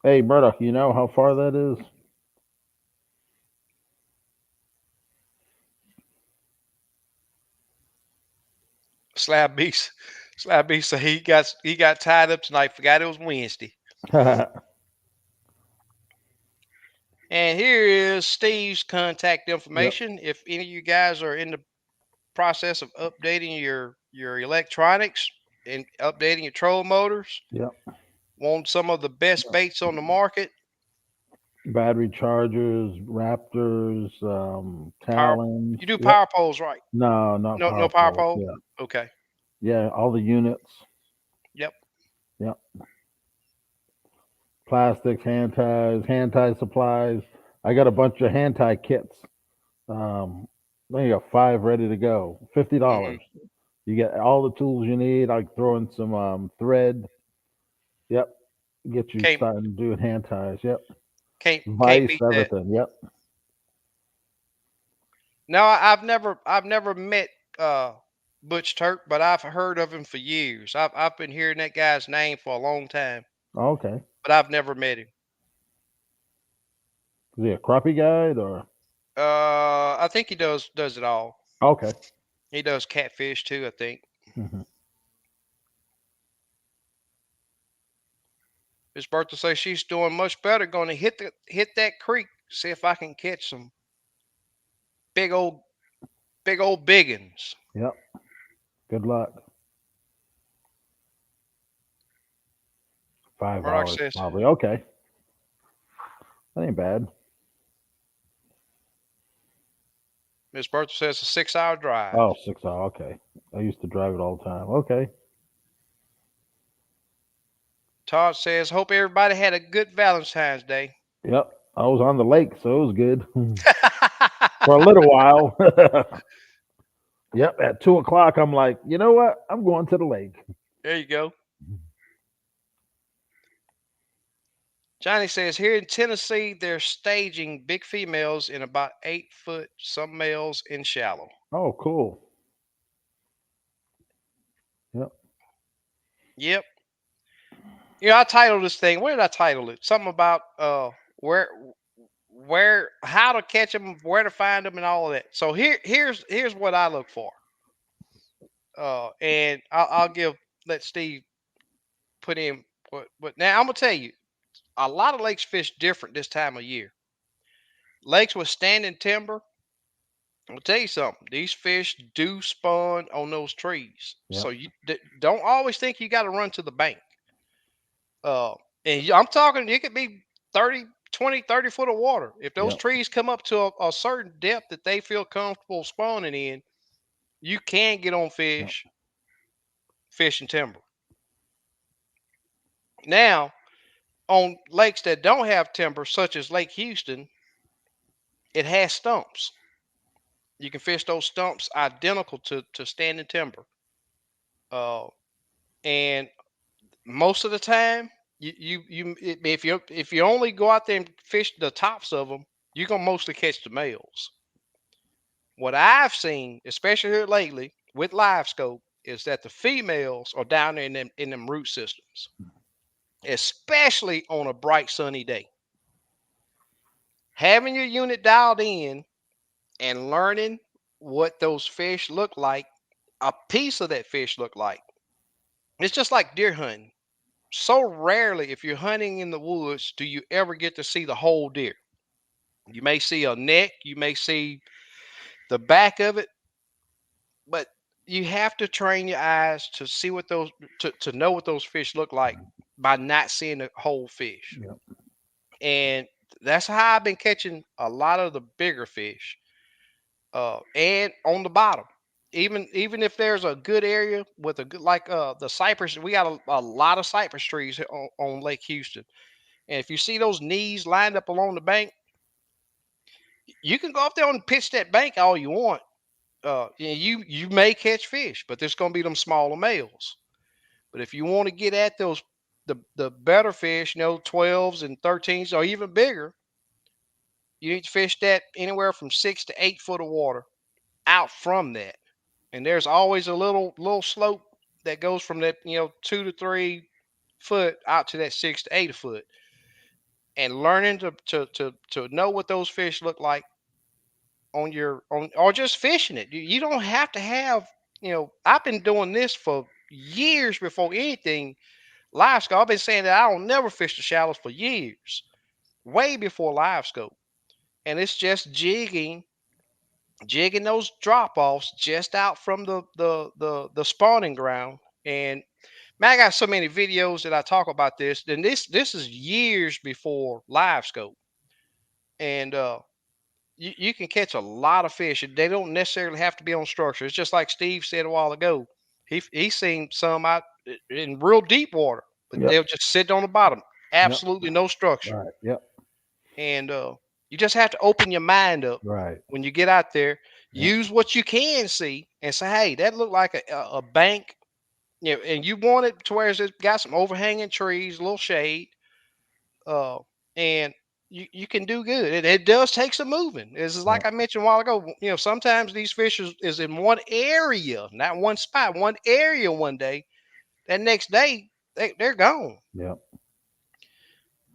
Hey, Murdoch, you know how far that is? Slab Beast. Slab Beast. So he got tied up tonight. Forgot it was Wednesday. And here is Steve's contact Yep. information. If any of you guys are in the process of updating your electronics and updating your troll motors, Yep. want some of the best Yep. baits on the market, Battery chargers, Raptors, power. Talons. You do Yep. power poles, right? No, not No, power no power poles. pole. Yeah. Okay. Yeah. All the units. Yep. Yep. Plastics, hand tie supplies. I got a bunch of hand tie kits. Um, I got 5 ready to go. Hmm. $50. You get all the tools you need. I throw in some thread. Yep. Get you Can't starting doing hand ties. Yep. can't Vice, beat that. everything. Yep. No, I've never met uh Butch Turk, but I've heard of him for years. I've been hearing that guy's name for a long time, Okay. but I've never met him. Is he a crappie guide or? I think he does it all. Okay. He does catfish too, I think. Hmm. Miss Bertha says she's doing much better. Going to hit that creek, see if I can catch some big old Big old biggins. Yep. Good luck. five Murdoch hours says, probably. Okay, that ain't bad. Miss Bertha says a 6 hour drive. Oh, 6 hours. Okay, I used to drive it all the time. Okay. Todd says, hope everybody had a good Valentine's Day. Yep. I was on the lake, so it was good for a little while. Yep. At 2 o'clock, I'm like, you know what? I'm going to the lake. There you go. Johnny says, here in Tennessee, they're staging big females in about 8 foot, some males in shallow. Oh, cool. Yep. Yep. I titled this thing. Where did I title it? Something about where how to catch them, where to find them, and all of that. So here's what I look for. And I'll give let Steve put in what now I'm gonna tell you a lot of lakes fish different this time of year. Lakes with standing timber, I'll tell you something. These fish do spawn on those trees, so Yep. you don't always think you got to run to the bank. Uh, I'm talking, it could be 30, 20, 30 foot of water. If those Yep. trees come up to a certain depth that they feel comfortable spawning in, you can get on Yep. fish and timber. Now, on lakes that don't have timber, such as Lake Houston, it has stumps. You can fish those stumps identical to standing timber. Uh, and most of the time, if you only go out there and fish the tops of them, you're gonna mostly catch the males. What I've seen, especially here lately with live scope, is that the females are down there in them root systems, especially on a bright sunny day. Having your unit dialed in and learning what those fish look like, a piece of that fish look like. It's just like deer hunting. So rarely, if you're hunting in the woods, do you ever get to see the whole deer. You may see a neck, you may see the back of it, but you have to train your eyes to see what those to know what those fish look like by not seeing the whole fish. Yep. And that's how I've been catching a lot of the bigger fish. And on the bottom. Even if there's a good area with a good like the cypress, we got a lot of cypress trees on Lake Houston. And if you see those knees lined up along the bank, you can go up there and pitch that bank all you want. You may catch fish, but there's going to be them smaller males. But if you want to get at those the better fish, 12s and 13s or even bigger, you need to fish that anywhere from 6 to 8 foot of water out from that. And there's always a little slope that goes from that 2 to 3 foot out to that 6 to 8 foot. And learning to know what those fish look like on your on or just fishing it. You don't have to have, I've been doing this for years before anything live scope. I've been saying that I don't never fish the shallows for years, way before live scope. And it's just jigging those drop offs just out from the spawning ground. And man, I got so many videos that I talk about this. Then this is years before live scope. And you can catch a lot of fish. They don't necessarily have to be on structure. It's just like Steve said a while ago. He's seen some out in real deep water, but Yep. they'll just sit on the bottom, Yep. absolutely no structure. Right. Yep. And you just have to open your mind up Right. when you get out there. Yep. Use what you can see and say, "Hey, that looked like a bank." And you want it to where it's got some overhanging trees, a little shade, uh, and you can do good. It does take some moving. It's just like Yep. I mentioned a while ago. Sometimes these fish is in one area, not one spot, one area one day. That next day they're gone. Yep.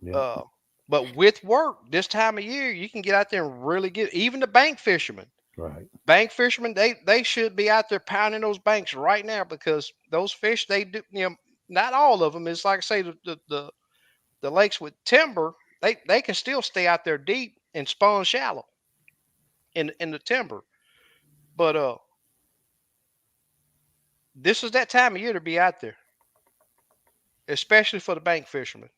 Yep. Uh, but with work this time of year, you can get out there and really get even the bank fishermen. Right. Bank fishermen, they should be out there pounding those banks right now because those fish they do. Not all of them. It's like I say the lakes with timber, they can still stay out there deep and spawn shallow in the timber. But this is that time of year to be out there, especially for the bank fishermen.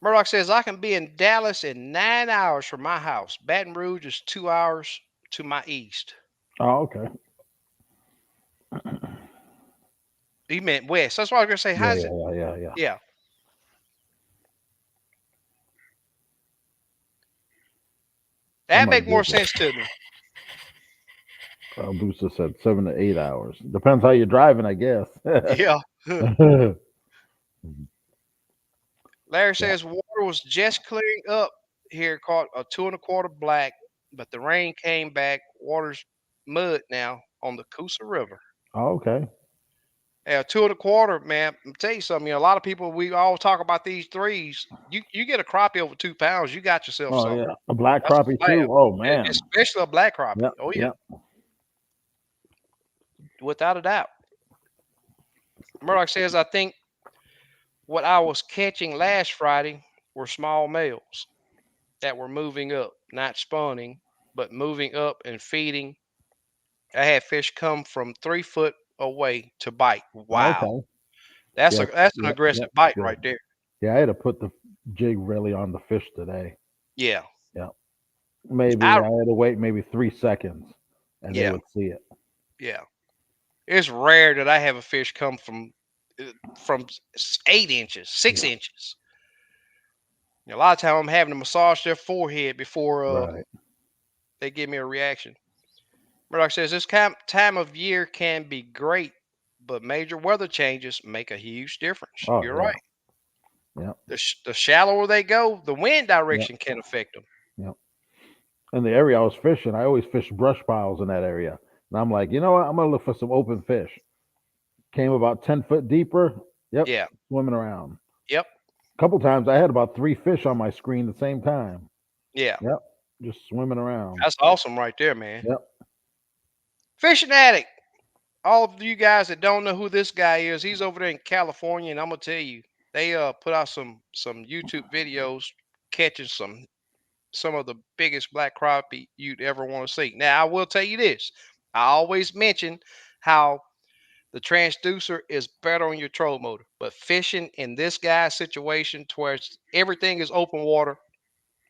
Murdoch says I can be in Dallas in 9 hours from my house. Baton Rouge is 2 hours to my east. Oh, okay. He meant west. That's why I was gonna say, Yeah, how's yeah, it? yeah, yeah, yeah. Yeah, I that might make more visit. sense to me. Booster said 7 to 8 hours. Depends how you're driving, I guess. Yeah. Yeah. Larry says water was just clearing up here, caught a 2 1/4 black, but the rain came back. Water's mud now on the Coosa River. Oh, okay. Yeah, 2 1/4, man. I'm tell you something. A lot of people, we all talk about these threes. You get a crappie over 2 pounds, you got yourself Oh, something. yeah. A black That's a crappie black, too. Oh man. especially a black crappie. Yep. Oh yeah, Yep. without a doubt. Murdoch says I think what I was catching last Friday were small males that were moving up, not spawning, but moving up and feeding. I had fish come from 3 foot away to bite. Wow, Okay. that's Yeah. an Yep. aggressive Yep. bite Good. right there. Yeah, I had to put the jig really on the fish today. Yeah, Yeah. Maybe I I had to wait maybe 3 seconds, and they yeah would see it. yeah. It's rare that I have a fish come from 8 inches, six Yeah. inches. A lot of time I'm having to massage their forehead before Right. they give me a reaction. Murdoch says this time of year can be great, but major weather changes make a huge difference. Oh You're yeah. right. Yep. The shallower they go, the wind Yep. direction can affect them. Yep. In the area I was fishing, I always fish brush piles in that area. And I'm like, you know what? I'm gonna look for some open fish. Came about 10 foot deeper. Yep. Yeah. Swimming around. Yep. A couple times I had about 3 fish on my screen at the same time. Yeah. Yep. Just swimming around. That's awesome right there, man. Yep. Fishing addict. All of you guys that don't know who this guy is, he's over there in California, and I'm gonna tell you, they put out some YouTube videos catching some of the biggest black crappie you'd ever want to see. Now I will tell you this. I always mention how the transducer is better on your trolling motor, but fishing in this guy's situation to where everything is open water,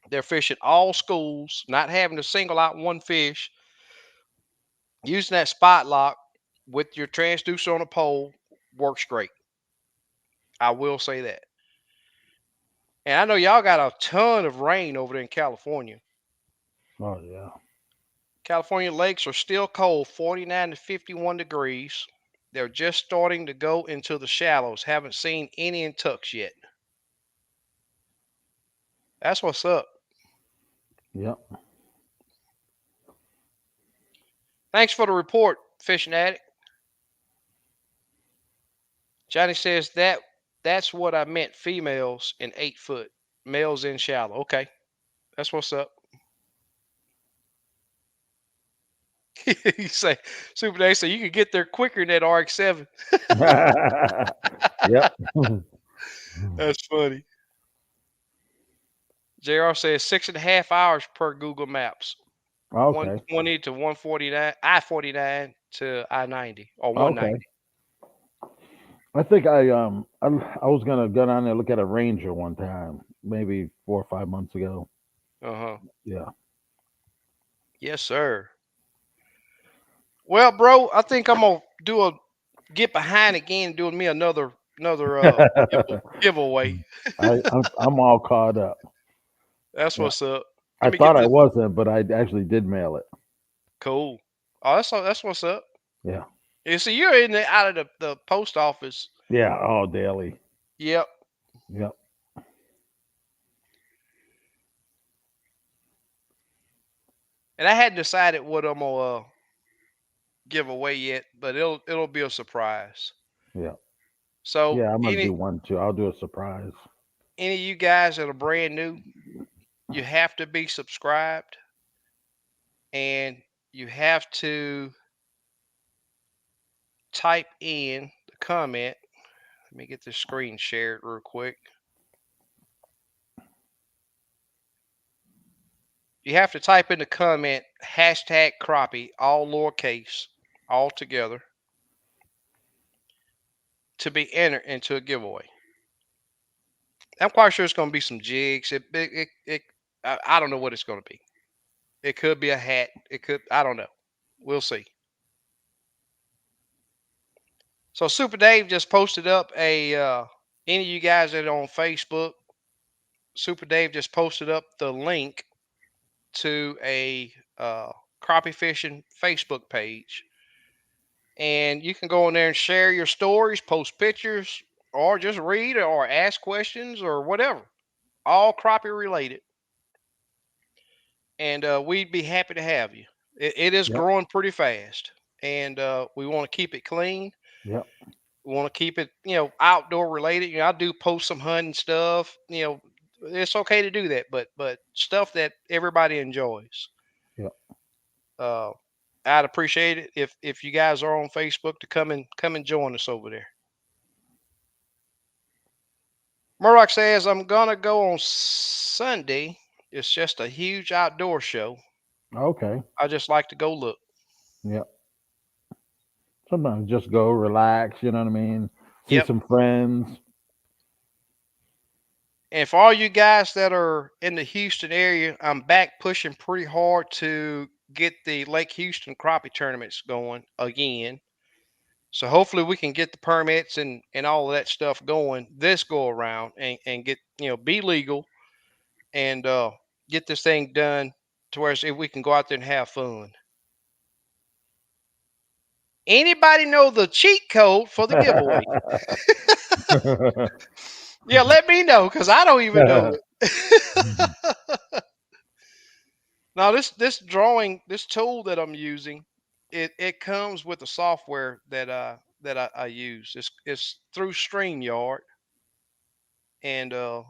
they're fishing all schools, not having to single out one fish, using that spot lock with your transducer on a pole works great. I will say that. And I know y'all got a ton of rain over there in California. Oh yeah. California lakes are still cold, 49 to 51 degrees. They're just starting to go into the shallows. Haven't seen any in tucks yet. That's what's up. Yep. Thanks for the report, fishing addict. Johnny says that's what I meant. Females in 8 foot, males in shallow. Okay, that's what's up. You say Super Day say you can get there quicker than that RX-7. Yep. That's funny. JR says 6.5 hours per Google Maps. Okay. 120 to 149, I-49 to I-90 or 190. Okay. I think I was gonna go down there and look at a Ranger one time, maybe 4 or 5 months ago. Uh-huh. Yeah. Yes, sir. Well, bro, I think I'm gonna do a get behind again, doing me another giveaway. I'm all caught up. That's Yeah. what's up. I Let me get thought I this. wasn't, but I actually did mail it. Cool. Oh, that's what's up. Yeah. You see, you're in the out of the post office. Yeah. Oh, daily. Yep. Yep. And I hadn't decided what I'm gonna give away yet, but it'll be a surprise. Yeah. So Yeah. I'm gonna do one too. I'll do a surprise. any of you guys that are brand new, you have to be subscribed and you have to type in the comment. Let me get this screen shared real quick. You have to type in the comment hashtag crappie, all lowercase, all together, to be entered into a giveaway. I'm quite sure it's going to be some jigs. I don't know what it's going to be. It could be a hat. It could, I don't know. We'll see. So Super Dave just posted up any of you guys that are on Facebook, Super Dave just posted up the link to a crappie fishing Facebook page, and you can go in there and share your stories, post pictures, or just read or ask questions or whatever. All crappie related, and we'd be happy to have you. It is Yep. growing pretty fast, and we want to keep it clean. Yep. We want to keep it, outdoor related. I do post some hunting stuff. It's okay to do that, but stuff that everybody enjoys. Yep. Uh, I'd appreciate it if you guys are on Facebook to come and join us over there. Murdoch says I'm gonna go on Sunday. It's just a huge outdoor show. Okay. I just like to go look. Yep. Sometimes just go relax. You know what I mean? See Yep. some friends. And for all you guys that are in the Houston area, I'm back pushing pretty hard to get the Lake Houston crappie tournaments going again. So hopefully we can get the permits and all of that stuff going this go around and get be legal and get this thing done to where if we can go out there and have fun. Anybody know the cheat code for the giveaway? Yeah, let me know because I don't even know it. Now this tool that I'm using, it comes with the software that I use. It's through StreamYard, and the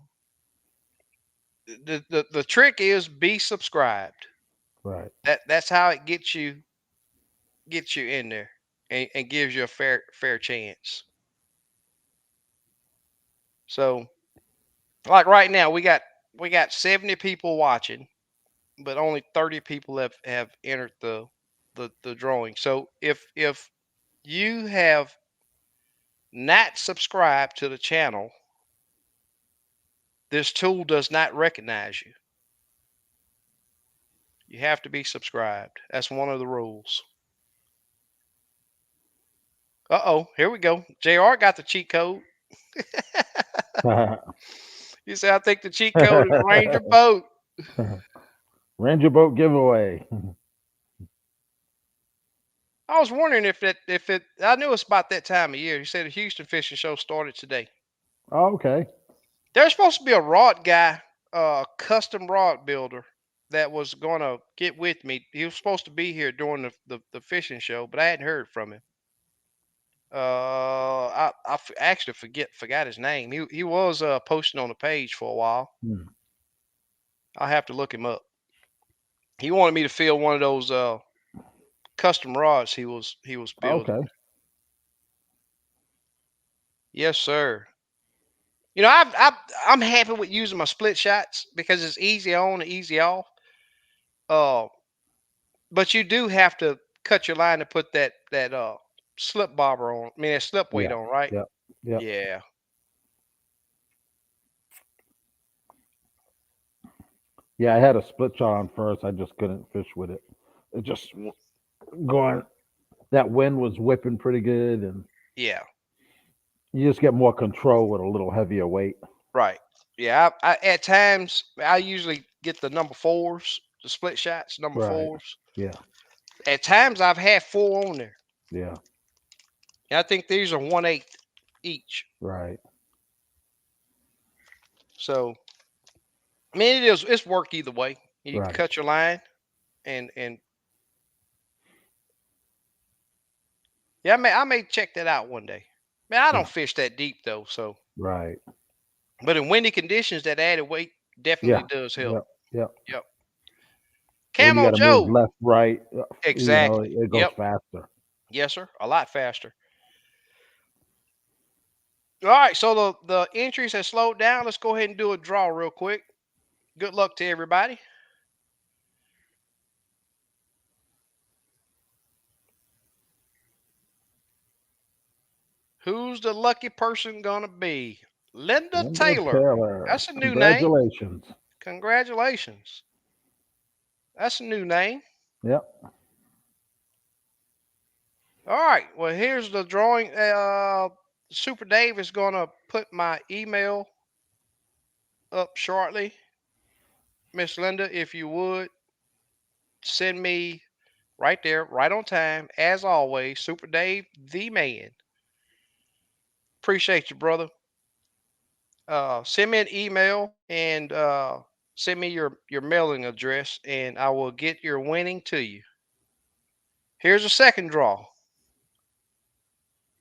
trick is be subscribed. Right. That's how it gets you in there and gives you a fair chance. So like right now we got 70 people watching, but only 30 people have entered the drawing. So if you have not subscribed to the channel, this tool does not recognize you. You have to be subscribed. That's one of the rules. Here we go. JR got the cheat code. You say I think the cheat code is Ranger Boat. Ranger boat giveaway. I was wondering if it I knew it's about that time of year. He said the Houston Fishing Show started today. Oh, okay. There's supposed to be a rod guy, custom rod builder that was gonna get with me. He was supposed to be here during the fishing show, but I hadn't heard from him. Actually forgot his name. He was posting on the page for a while. Hmm. I'll have to look him up. He wanted me to fill one of those custom rods he was building. Okay. Yes, sir. I'm happy with using my split shots because it's easy on and easy off. Uh, but you do have to cut your line to put that slip bobber on. I mean, that slip weight Yeah. on, right? Yep. Yep. Yeah. Yeah. I had a split shot on first. I just couldn't fish with it. It just going. That wind was whipping pretty good, and Yeah. you just get more control with a little heavier weight. Right. Yeah. At times I usually get the number fours, the split shots, number Right. fours. Yeah. At times I've had four on there. Yeah. And I think these are 1/8 each. Right. So I mean it's work either way. You Right. cut your line and yeah, I may check that out one day. Man, I Yeah. don't fish that deep though, so Right. but in windy conditions that added weight definitely Yeah. does help. Yep. Yep. Yep. When you Camo got to move Joe. left, right, Exactly. it goes Yep. faster. Yes, sir. A lot faster. All right, so the entries have slowed down. Let's go ahead and do a draw real quick. Good luck to everybody. Who's the lucky person gonna be? Linda Linda Taylor. Taylor. That's a new name. Congratulations. Congratulations. That's a new name. Yep. All right. Well, here's the drawing. Super Dave is gonna put my email up shortly. Miss Linda, if you would send me right there, right on time, as always. Super Dave, the man. Appreciate you, brother. Send me an email and send me your mailing address, and I will get your winning to you. Here's a second draw.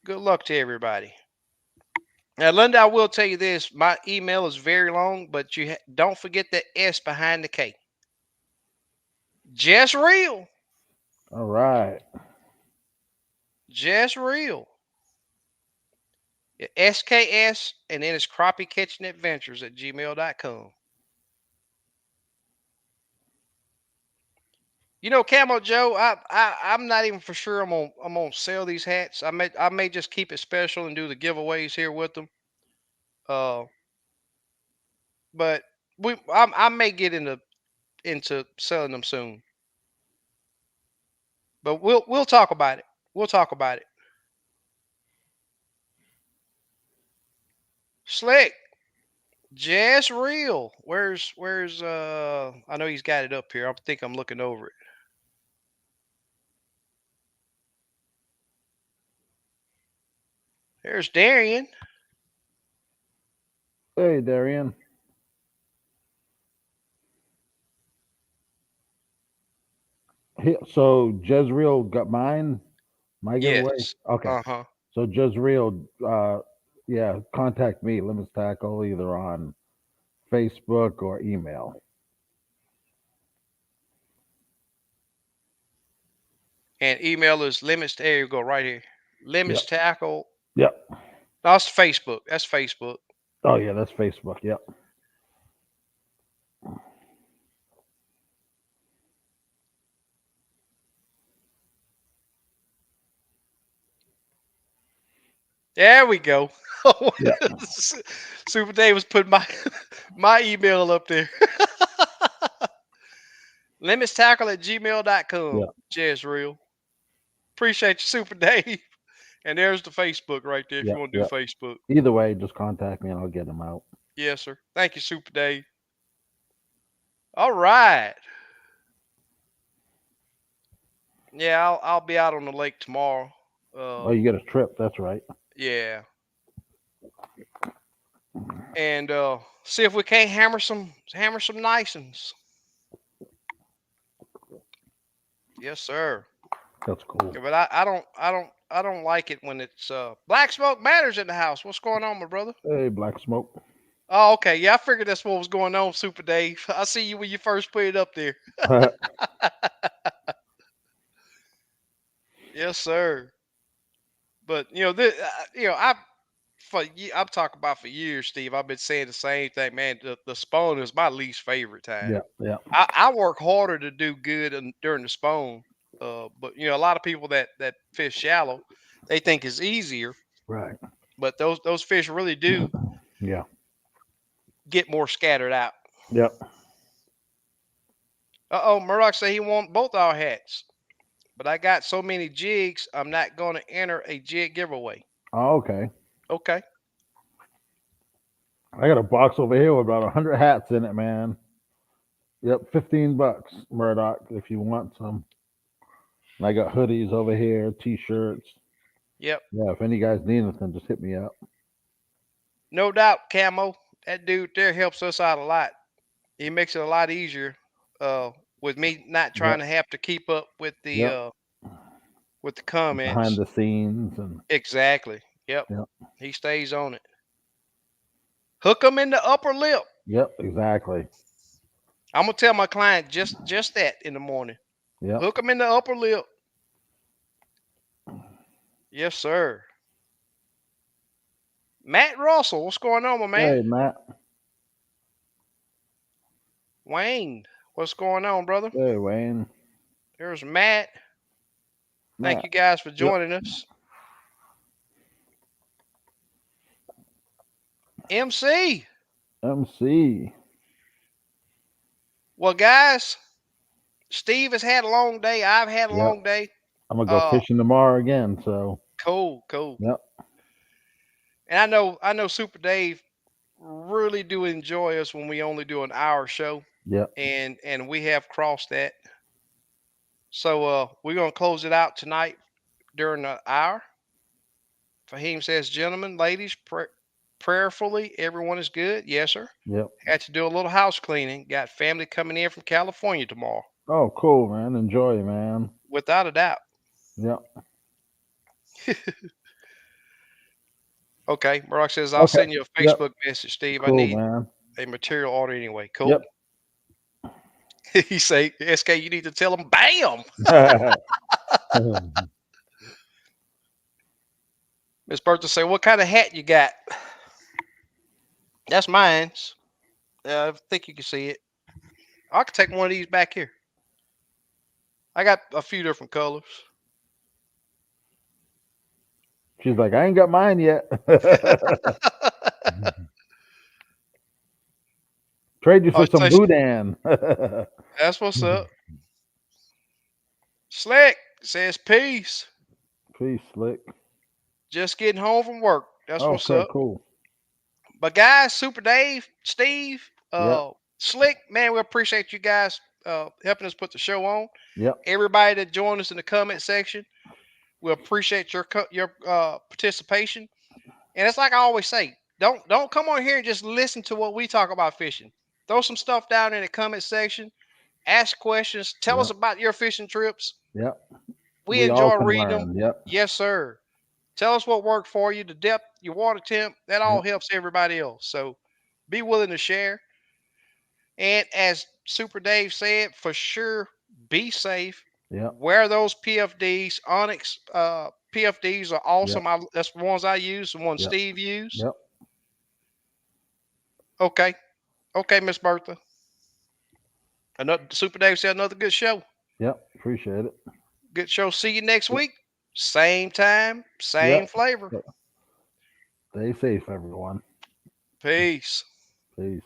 Good luck to everybody. Now, Linda, I will tell you this: my email is very long, but don't forget the S behind the K. Just real, All right. just real. SKS, and then it's Crappie Catching Adventures at gmail.com. You know, Camo Joe, I'm not even for sure I'm gonna sell these hats. I may just keep it special and do the giveaways here with them. Uh, but I may get into selling them soon. But we'll talk about it. We'll talk about it. Slick, just real. Where's I know he's got it up here. I think I'm looking over it. There's Darian. Hey, Darian. So Jezreel got mine, my giveaway. Yes. Okay. Uh-huh. So Jezreel, yeah, contact me, Lemons Tackle, either on Facebook or email. And email is limits. There you go, right here. Yep. Limits tackle. Yep. No, that's Facebook. That's Facebook. Oh yeah, that's Facebook. Yep. There we go. Yep. Super Dave was putting my my email up there. Limits tackle at gmail.com. Yep. Just real. Appreciate you, Super Dave. And there's the Facebook right there if you Yep. want to do Yep. Facebook. Either way, just contact me and I'll get them out. Yes, sir. Thank you, Super Dave. All right. Yeah, I'll be out on the lake tomorrow. Oh, you get a trip. That's right. Yeah. And see if we can't hammer some nice ones. Yes, sir. That's cool. Yeah, but I don't like it when it's Black Smoke Matters in the house. What's going on, my brother? Hey, Black Smoke. Oh, okay. Yeah, I figured that's what was going on, Super Dave. I see you when you first put it up there. Yes, sir. But I've talked about for years, Steve. I've been saying the same thing, man. The spawn is my least favorite time. Yeah. Yeah. I work harder to do good during the spawn. But a lot of people that fish shallow, they think it's easier. Right. But those fish really do Yeah. get more scattered out. Yep. Murdoch said he want both our hats, but I got so many jigs, I'm not going to enter a jig giveaway. Oh, okay. Okay. I got a box over here with about 100 hats in it, man. Yep, $15, Murdoch, if you want some. And I got hoodies over here, t-shirts. Yep. Yeah, if any guys need anything, just hit me up. No doubt, Camo. That dude there helps us out a lot. He makes it a lot easier with me not trying Yep, to have to keep up yep. with the Behind comments. the scenes and Exactly. Yep. yep, He stays on it. Hook him in the upper lip. yep, exactly. I'm gonna tell my client just that in the morning. Yep. Hook him in the upper lip. Yes, sir. Matt Russell, what's going on, my man? Hey, Matt. Wayne, what's going on, brother? Hey, Wayne. There's Matt. Thank Matt. you guys for Yep. joining us. MC. MC. Well, guys, Steve has had a long day. I've had a Yep. long day. I'm gonna go Uh, fishing tomorrow again. So. cool, cool. Yep. And I know Super Dave really do enjoy us when we only do an hour show, Yep. and we have crossed that. So we're gonna close it out tonight during the hour. Fahim says, gentlemen, ladies, prayerfully, everyone is good. Yes, sir. Yep. Had to do a little house cleaning. Got family coming in from California tomorrow, Oh, cool, man. Enjoy, man. without a doubt. Yep. Okay, Barack says, I'll Okay. send you a Yep. Facebook message, Steve. I Cool, need man. a material order anyway. Cool. Yep. He say, SK, you need to tell him, bam. Miss Bertha say, what kind of hat you got? That's mine. I think you can see it. I can take one of these back here. I got a few different colors. She's like, I ain't got mine yet. Trade you Oh, for some so boudin. that's what's up. Slick says, peace. Peace, slick. Just getting home from work. That's what's Okay, up. cool. But guys, Super Dave, Steve, Yep. Slick, man, we appreciate you guys helping us put the show on. Yep. Everybody that joined us in the comment section, we appreciate your participation. And it's like I always say, don't come on here and just listen to what we talk about fishing. Throw some stuff down in the comment section. Ask questions. Tell us Yep. about your fishing trips. Yep. We We all enjoy can reading them. learn. Yep. Yes, sir. Tell us what worked for you, the depth, your water temp. That all Yep. helps everybody else. So be willing to share. And as Super Dave said, for sure, be safe. Yep. Wear those PFDs. Onyx PFDs are Yep. awesome. That's the ones I use, the ones Yep. Steve used. Yep. Okay. Okay, Miss Bertha. Another Super Dave said another good show. Yep. Appreciate it. Good show. See you next Yep. week. Same time, same Yep. flavor. Stay safe, everyone. Peace. Peace.